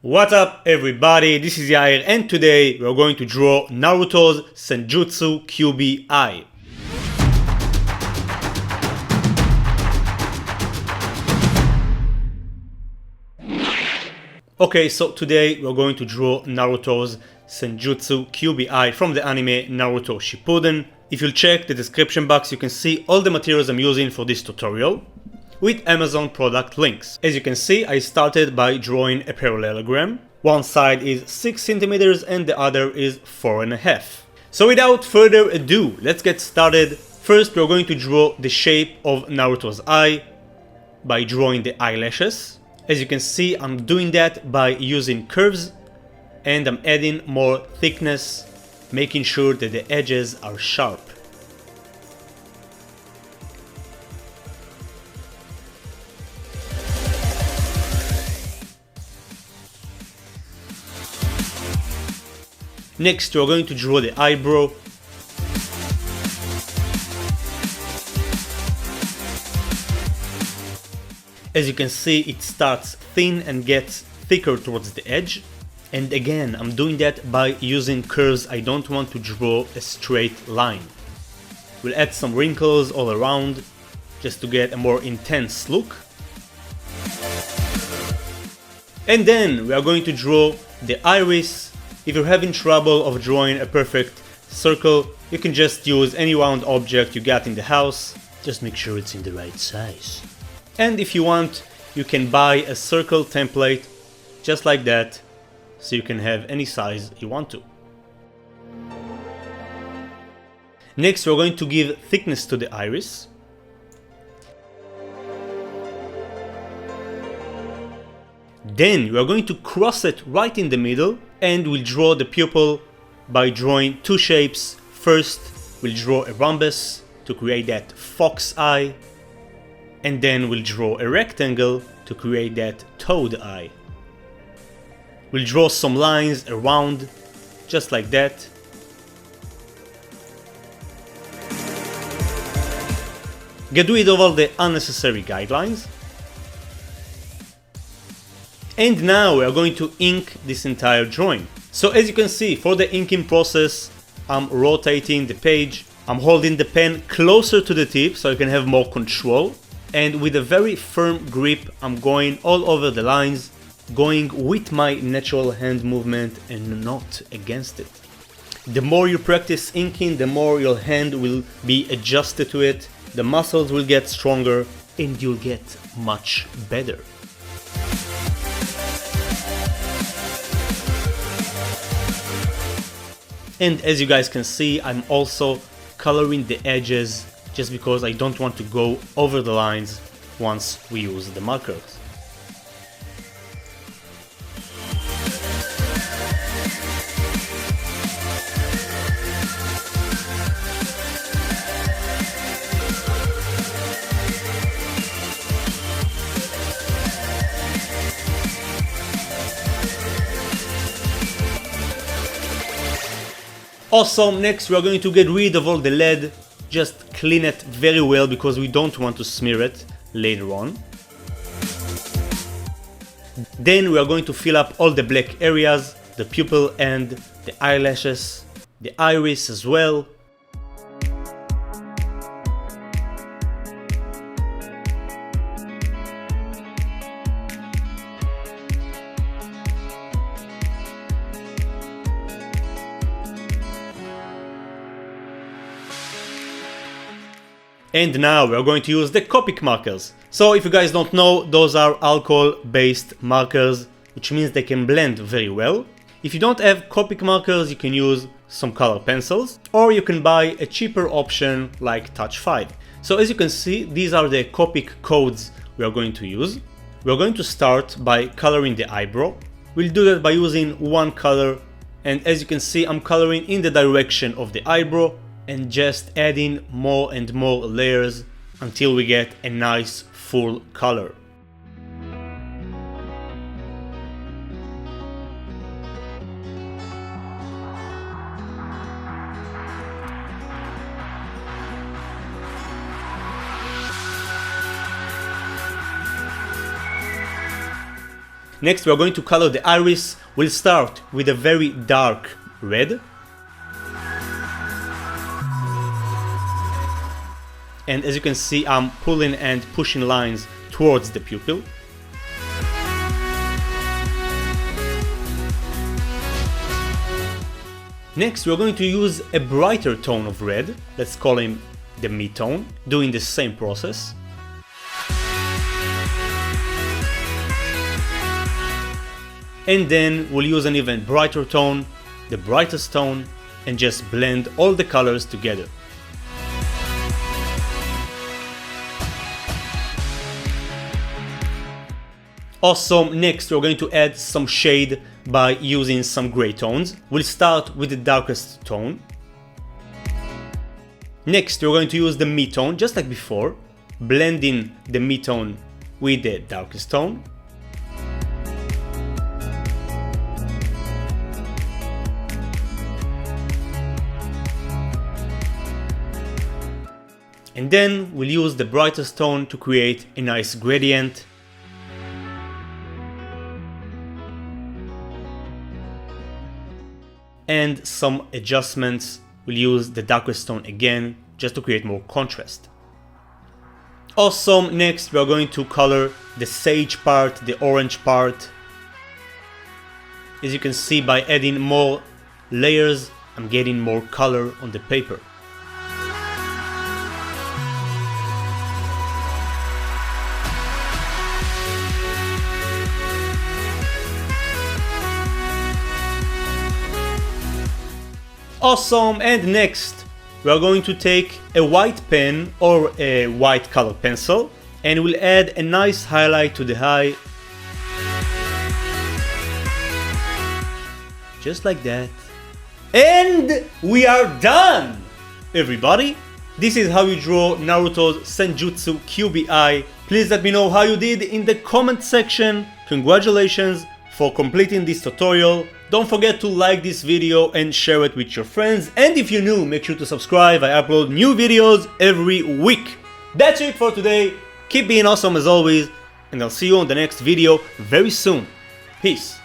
What's up everybody, this is Yair and today we're going to draw Naruto's Senjutsu Kyuubi eye. Okay, so today we're going to draw Naruto's Senjutsu Kyuubi eye from the anime Naruto Shippuden. If you'll check the description box, you can see all the materials I'm using for this tutorial with Amazon product links. As you can see, I started by drawing a parallelogram. One side is 6 centimeters and the other is 4.5. So without further ado, let's get started. First, we're going to draw the shape of Naruto's eye by drawing the eyelashes. As you can see, I'm doing that by using curves and I'm adding more thickness, making sure that the edges are sharp. Next, we're going to draw the eyebrow. As you can see, it starts thin and gets thicker towards the edge. And again, I'm doing that by using curves. I don't want to draw a straight line. We'll add some wrinkles all around just to get a more intense look. And then we are going to draw the iris. If you're having trouble of drawing a perfect circle, you can just use any round object you got in the house. Just make sure it's in the right size. And if you want, you can buy a circle template just like that, so you can have any size you want to. Next, we're going to give thickness to the iris. Then we are going to cross it right in the middle and we'll draw the pupil by drawing two shapes. First, we'll draw a rhombus to create that fox eye, and then we'll draw a rectangle to create that toad eye. We'll draw some lines around, just like that. Get rid of all the unnecessary guidelines. And now we are going to ink this entire drawing. So as you can see, for the inking process, I'm rotating the page. I'm holding the pen closer to the tip so I can have more control. And with a very firm grip, I'm going all over the lines, going with my natural hand movement and not against it. The more you practice inking, the more your hand will be adjusted to it. The muscles will get stronger and you'll get much better. And as you guys can see, I'm also coloring the edges just because I don't want to go over the lines once we use the markers. Awesome, next we are going to get rid of all the lead, just clean it very well because we don't want to smear it later on. Then we are going to fill up all the black areas, the pupil and the eyelashes, the iris as well. And now we're going to use the Copic markers. So if you guys don't know, those are alcohol-based markers, which means they can blend very well. If you don't have Copic markers, you can use some color pencils, or you can buy a cheaper option like Touch 5. So as you can see, these are the Copic codes we are going to use. We're going to start by coloring the eyebrow. We'll do that by using one color, and as you can see, I'm coloring in the direction of the eyebrow and just adding more and more layers until we get a nice full color. Next we are going to color the iris. We'll start with a very dark red. And as you can see, I'm pulling and pushing lines towards the pupil. Next, we're going to use a brighter tone of red. Let's call him the mid-tone, doing the same process. And then we'll use an even brighter tone, the brightest tone, and just blend all the colors together. Awesome. Next we're going to add some shade by using some gray tones. We'll start with the darkest tone. Next we're going to use the mid-tone just like before, blending the mid-tone with the darkest tone. And then we'll use the brightest tone to create a nice gradient. And some adjustments, we'll use the darkest tone again just to create more contrast. Awesome. Next we are going to color the sage part, the orange part. As you can see, by adding more layers, I'm getting more color on the paper. Awesome. And next we are going to take a white pen or a white color pencil and we'll add a nice highlight to the eye, just like that. And we are done, everybody. This is how you draw Naruto's Senjutsu Kyuubi eye. Please let me know how you did in the comment section. Congratulations for completing this tutorial. Don't forget to like this video and share it with your friends. And if you're new, make sure to subscribe. I upload new videos every week. That's it for today. Keep being awesome as always, and I'll see you on the next video very soon. Peace.